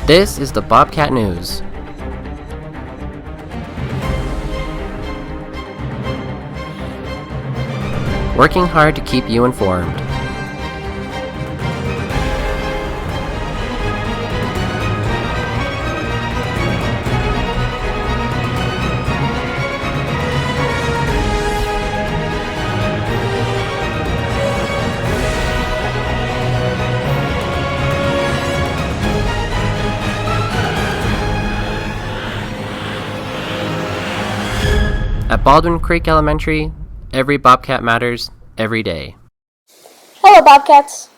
This is the Bobcat News. Working hard to keep you informed. At Baldwin Creek Elementary, every Bobcat matters every day. Hello, Bobcats.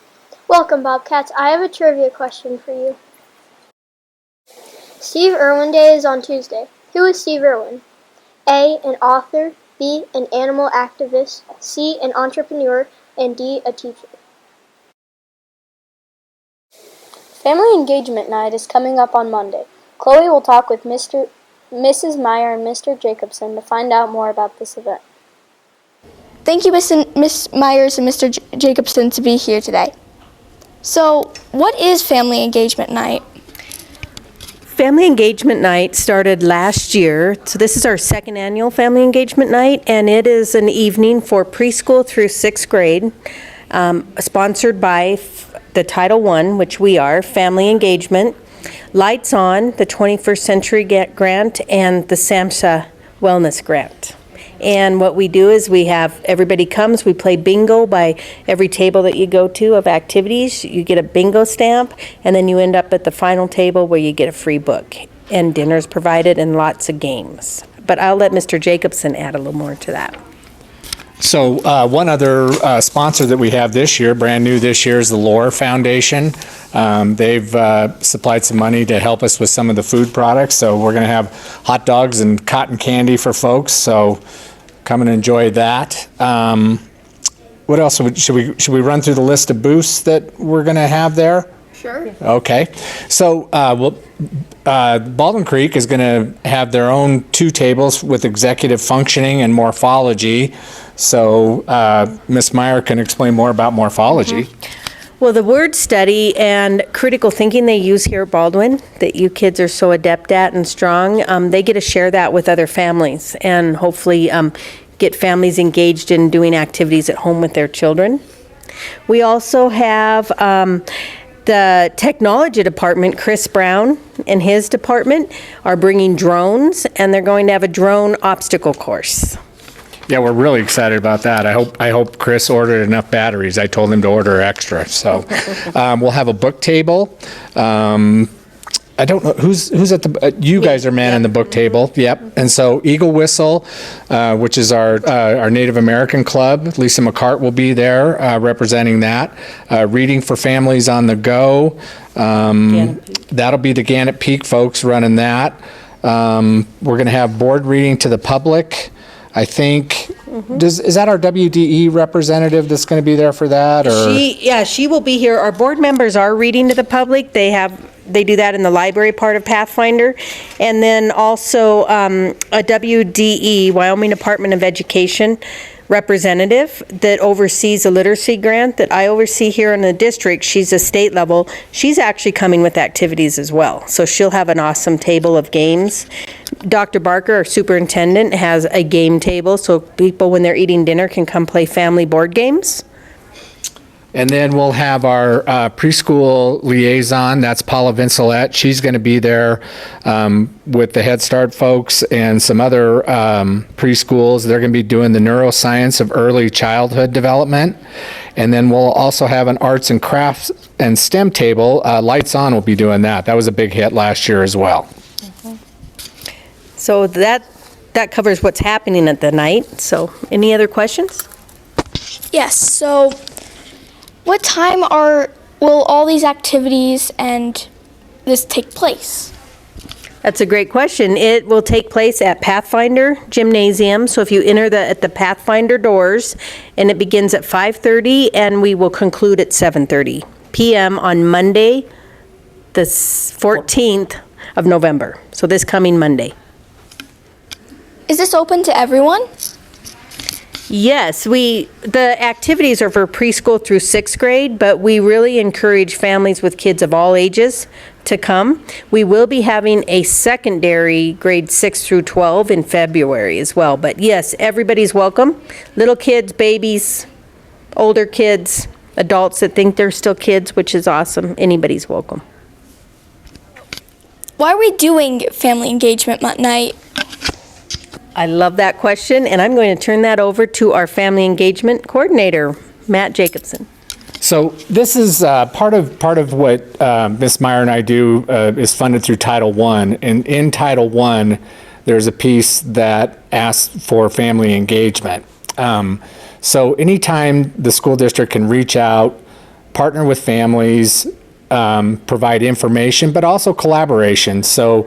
Welcome, Bobcats. I have a trivia question for you. Steve Irwin Day is on Tuesday. Who is Steve Irwin? A, an author, B, an animal activist, C, an entrepreneur, and D, a teacher. Family Engagement Night is coming up on Monday. Chloe will talk with Mrs. Meyer and Mr. Jacobson to find out more about this event. Thank you, Miss Myers and Mr. Jacobson, to be here today. So, what is Family Engagement Night? Family Engagement Night started last year, so this is our second annual Family Engagement Night, and it is an evening for preschool through 6th grade, sponsored by the Title I, which we are, Family Engagement, Lights On, the 21st Century Grant, and the SAMHSA Wellness Grant. And what we do is we have everybody comes, we play bingo by every table that you go to of activities. You get a bingo stamp, and then you end up at the final table where you get a free book. And dinner's provided and lots of games. But I'll let Mr. Jacobson add a little more to that. So one other sponsor that we have this year, brand new this year, is the Lore Foundation. They've supplied some money to help us with some of the food products. So we're going to have hot dogs and cotton candy for folks. So come and enjoy that. What else? Should we run through the list of booths that we're going to have there? Sure. Okay. So Baldwin Creek is going to have their own 2 tables with executive functioning and morphology. So Ms. Meyer can explain more about morphology. Well, the word study and critical thinking they use here at Baldwin, that you kids are so adept at and strong, they get to share that with other families and hopefully get families engaged in doing activities at home with their children. We also have the technology department, Chris Brown and his department are bringing drones, and they're going to have a drone obstacle course. Yeah, we're really excited about that. I hope Chris ordered enough batteries. I told him to order extra. So we'll have a book table. I don't know who's at the. You guys are manning the book table. Yep. And so Eagle Whistle, which is our Native American club. Lisa McCart will be there representing that. Reading for Families on the Go. That'll be the Gannett Peak folks running that. We're going to have board reading to the public. I think, is that our WDE representative that's going to be there for that? Or? She will be here. Our board members are reading to the public. They do that in the library part of Pathfinder. And then also a WDE, Wyoming Department of Education representative that oversees a literacy grant that I oversee here in the district. She's a state level. She's actually coming with activities as well. So she'll have an awesome table of games. Dr. Barker, our superintendent, has a game table so people, when they're eating dinner, can come play family board games. And then we'll have our preschool liaison, that's Paula Vincelette. She's going to be there with the Head Start folks and some other preschools. They're going to be doing the neuroscience of early childhood development. And then we'll also have an arts and crafts and STEM table. Lights On will be doing that. That was a big hit last year as well. So that covers what's happening at the night. So any other questions? Yes, so what time will all these activities and this take place? That's a great question. It will take place at Pathfinder Gymnasium. So if you enter at the Pathfinder doors, and it begins at 5:30, and we will conclude at 7:30 p.m. on Monday, the 14th of November. So this coming Monday. Is this open to everyone? Yes, the activities are for preschool through 6th grade, but we really encourage families with kids of all ages to come. We will be having a secondary grade 6 through 12 in February as well. But yes, everybody's welcome. Little kids, babies, older kids, adults that think they're still kids, which is awesome. Anybody's welcome. Why are we doing family engagement night? I love that question, and I'm going to turn that over to our family engagement coordinator, Matt Jacobson. So this is part of what Ms. Meyer and I do is funded through Title I. And in Title I, there's a piece that asks for family engagement. So anytime the school district can reach out, partner with families, provide information, but also collaboration. So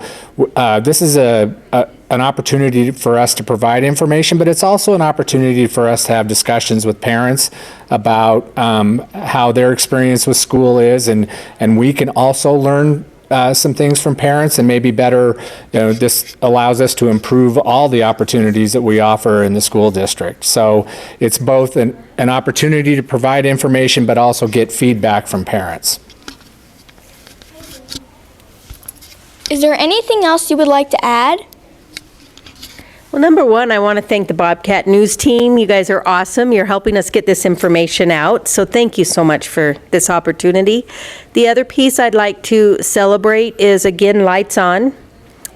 this is an opportunity for us to provide information, but it's also an opportunity for us to have discussions with parents about how their experience with school is, and we can also learn some things from parents, and maybe better, this allows us to improve all the opportunities that we offer in the school district. So it's both an opportunity to provide information, but also get feedback from parents. Is there anything else you would like to add? Well, number one, I want to thank the Bobcat News team. You guys are awesome. You're helping us get this information out. So thank you so much for this opportunity. The other piece I'd like to celebrate is, again, Lights On.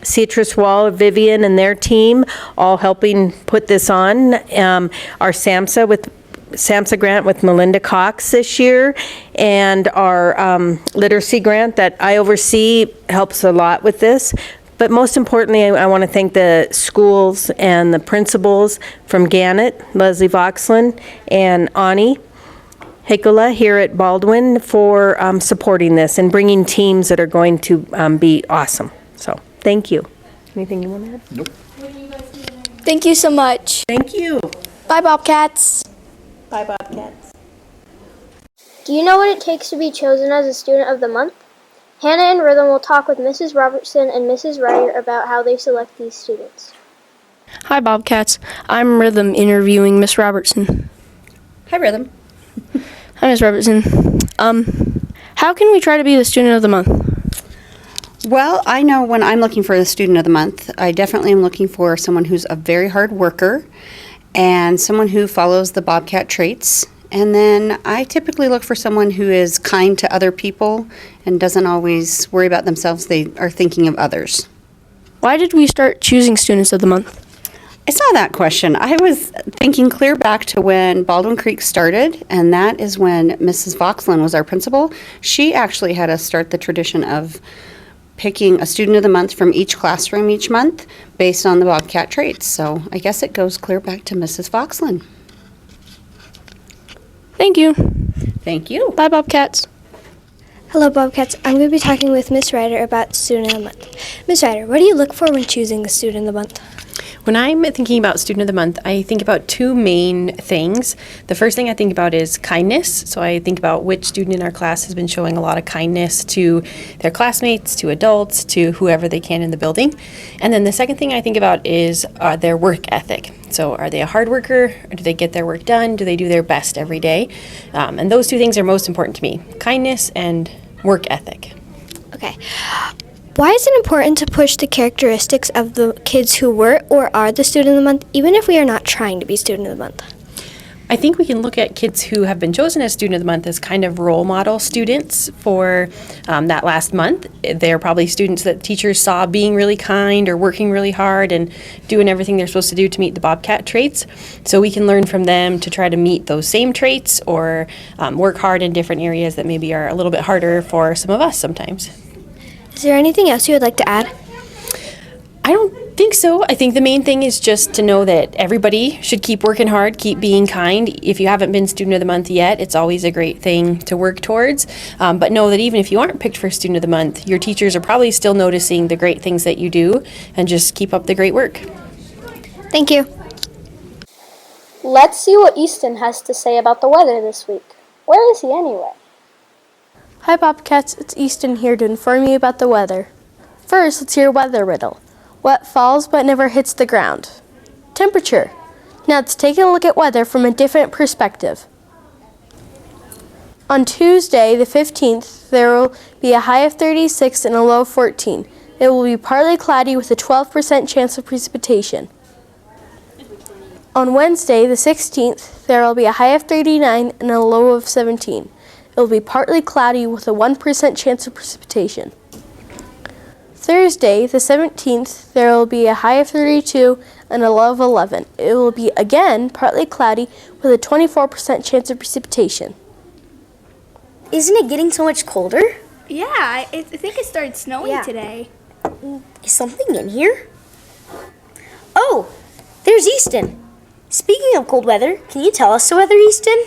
Citrus Wall, Vivian, and their team all helping put this on. Our SAMHSA grant with Melinda Cox this year, and our literacy grant that I oversee helps a lot with this. But most importantly, I want to thank the schools and the principals from Gannett, Leslie Voxlin, and Ani Hekola here at Baldwin for supporting this and bringing teams that are going to be awesome. So thank you. Anything you want to add? Nope. Thank you so much. Thank you. Bye, Bobcats. Bye, Bobcats. Do you know what it takes to be chosen as a student of the month? Hannah and Rhythm will talk with Mrs. Robertson and Mrs. Ryder about how they select these students. Hi, Bobcats. I'm Rhythm interviewing Miss Robertson. Hi, Rhythm. Hi, Miss Robertson. How can we try to be the student of the month? Well, I know when I'm looking for the student of the month, I definitely am looking for someone who's a very hard worker and someone who follows the Bobcat traits. And then I typically look for someone who is kind to other people and doesn't always worry about themselves. They are thinking of others. Why did we start choosing students of the month? I saw that question. I was thinking clear back to when Baldwin Creek started, and that is when Mrs. Voxlin was our principal. She actually had us start the tradition of picking a student of the month from each classroom each month based on the Bobcat traits. So I guess it goes clear back to Mrs. Voxlin. Thank you. Thank you. Bye, Bobcats. Hello, Bobcats. I'm going to be talking with Miss Ryder about Student of the Month. Miss Ryder, what do you look for when choosing the Student of the Month? When I'm thinking about Student of the Month, I think about two main things. The first thing I think about is kindness. So I think about which student in our class has been showing a lot of kindness to their classmates, to adults, to whoever they can in the building. And then the second thing I think about is their work ethic. So are they a hard worker? Or do they get their work done? Do they do their best every day? And those two things are most important to me, kindness and work ethic. Okay. Why is it important to push the characteristics of the kids who were or are the Student of the Month, even if we are not trying to be Student of the Month? I think we can look at kids who have been chosen as Student of the Month as kind of role model students for that last month. They're probably students that teachers saw being really kind or working really hard and doing everything they're supposed to do to meet the Bobcat traits. So we can learn from them to try to meet those same traits or work hard in different areas that maybe are a little bit harder for some of us sometimes. Is there anything else you would like to add? I don't think so. I think the main thing is just to know that everybody should keep working hard, keep being kind. If you haven't been Student of the Month yet, it's always a great thing to work towards. But know that even if you aren't picked for Student of the Month, your teachers are probably still noticing the great things that you do, and just keep up the great work. Thank you. Let's see what Easton has to say about the weather this week. Where is he anyway? Hi, Bobcats. It's Easton here to inform you about the weather. First, let's hear a weather riddle. What falls but never hits the ground? Temperature. Now let's take a look at weather from a different perspective. On Tuesday, the 15th, there will be a high of 36 and a low of 14. It will be partly cloudy with a 12% chance of precipitation. On Wednesday, the 16th, there will be a high of 39 and a low of 17. It will be partly cloudy with a 1% chance of precipitation. Thursday, the 17th, there will be a high of 32 and a low of 11. It will be again partly cloudy with a 24% chance of precipitation. Isn't it getting so much colder? Yeah, I think it started snowing today. Is something in here? Oh, there's Easton. Speaking of cold weather, can you tell us the weather, Easton?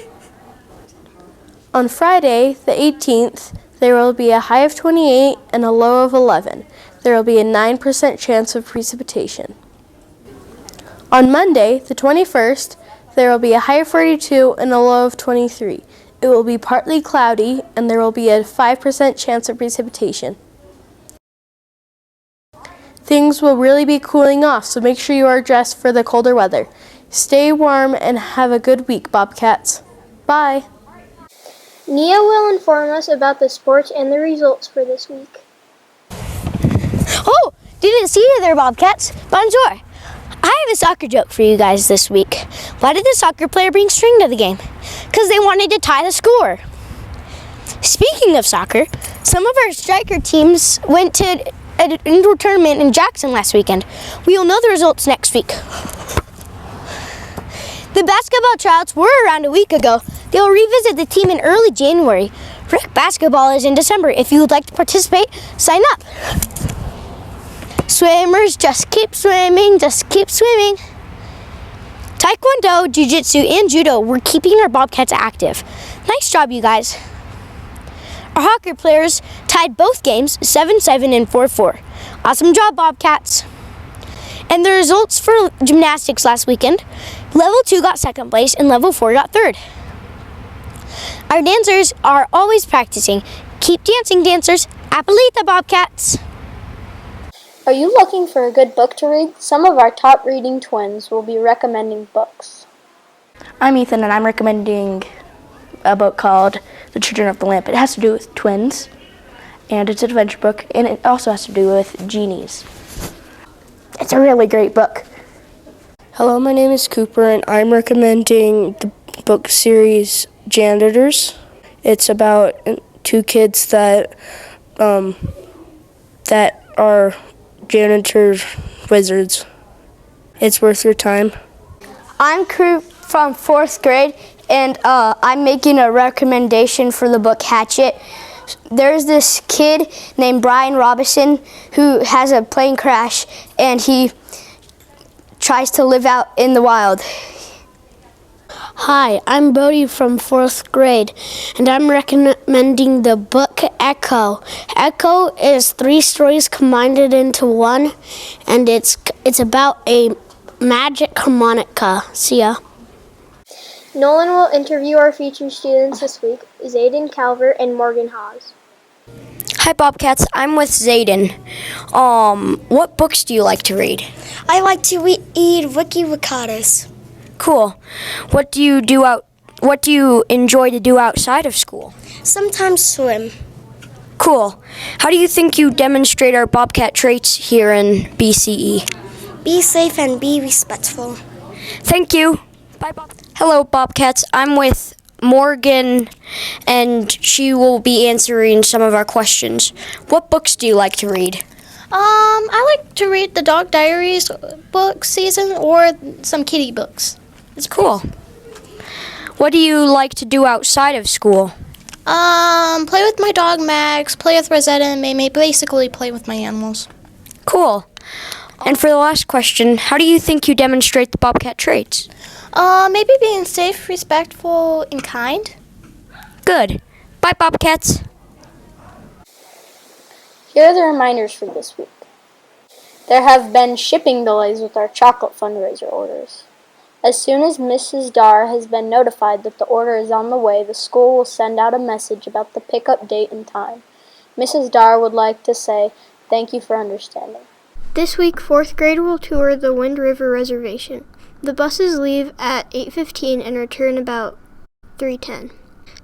On Friday, the 18th, there will be a high of 28 and a low of 11. There will be a 9% chance of precipitation. On Monday, the 21st, there will be a high of 42 and a low of 23. It will be partly cloudy and there will be a 5% chance of precipitation. Things will really be cooling off, so make sure you are dressed for the colder weather. Stay warm and have a good week, Bobcats. Bye. Nia will inform us about the sports and the results for this week. Oh, didn't see you there, Bobcats. Bonjour. I have a soccer joke for you guys this week. Why did the soccer player bring string to the game? Because they wanted to tie the score. Speaking of soccer, some of our striker teams went to an indoor tournament in Jackson last weekend. We will know the results next week. The basketball tryouts were around a week ago. They will revisit the team in early January. Rec basketball is in December. If you would like to participate, sign up. Swimmers, just keep swimming, just keep swimming. Taekwondo, Jiu-Jitsu, and Judo, we're keeping our Bobcats active. Nice job, you guys. Our hockey players tied both games 7-7 and 4-4. Awesome job, Bobcats. And the results for gymnastics last weekend, Level 2 got second place and Level 4 got third. Our dancers are always practicing. Keep dancing, dancers. Apalita, Bobcats. Are you looking for a good book to read? Some of our top reading twins will be recommending books. I'm Ethan and I'm recommending a book called The Children of the Lamp. It has to do with twins and it's an adventure book and it also has to do with genies. It's a really great book. Hello, my name is Cooper and I'm recommending the book series Janitors. It's about two kids that are janitor wizards. It's worth your time. I'm Crew from 4th grade and I'm making a recommendation for the book Hatchet. There's this kid named Brian Robinson who has a plane crash and he tries to live out in the wild. Hi, I'm Bodie from 4th grade, and I'm recommending the book Echo. Echo is 3 stories combined into one, and it's about a magic harmonica. See ya. Nolan will interview our featured students this week, Zayden Calvert and Morgan Haas. Hi, Bobcats. I'm with Zayden. What books do you like to read? I like to read Wiki Wakatas. Cool. What do you enjoy to do outside of school? Sometimes swim. Cool. How do you think you demonstrate our Bobcat traits here in BCE? Be safe and be respectful. Thank you. Bye, Bob. Hello, Bobcats. I'm with Morgan, and she will be answering some of our questions. What books do you like to read? I like to read the Dog Diaries book season or some kitty books. It's cool. What do you like to do outside of school? Play with my dog Max, play with Rosetta and Maymay, basically play with my animals. Cool. And for the last question, how do you think you demonstrate the Bobcat traits? Maybe being safe, respectful, and kind. Good. Bye, Bobcats. Here are the reminders for this week. There have been shipping delays with our chocolate fundraiser orders. As soon as Mrs. Dar has been notified that the order is on the way, the school will send out a message about the pickup date and time. Mrs. Dar would like to say thank you for understanding. This week, 4th grade will tour the Wind River Reservation. The buses leave at 8:15 and return about 3:10.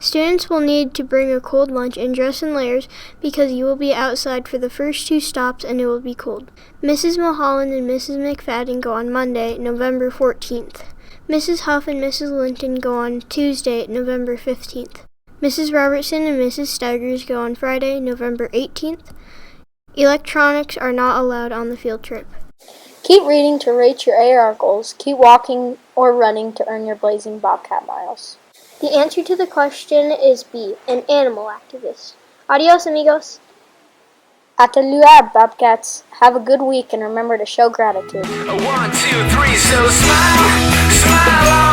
Students will need to bring a cold lunch and dress in layers because you will be outside for the first 2 stops and it will be cold. Mrs. Mulholland and Mrs. McFadden go on Monday, November 14th. Mrs. Huff and Mrs. Linton go on Tuesday, November 15th. Mrs. Robertson and Mrs. Steigers go on Friday, November 18th. Electronics are not allowed on the field trip. Keep reading to rate your AR goals. Keep walking or running to earn your blazing Bobcat miles. The answer to the question is B, an animal activist. Adios, amigos. Hasta luego, Bobcats. Have a good week and remember to show gratitude. 1, 2, 3, so smile, smile on.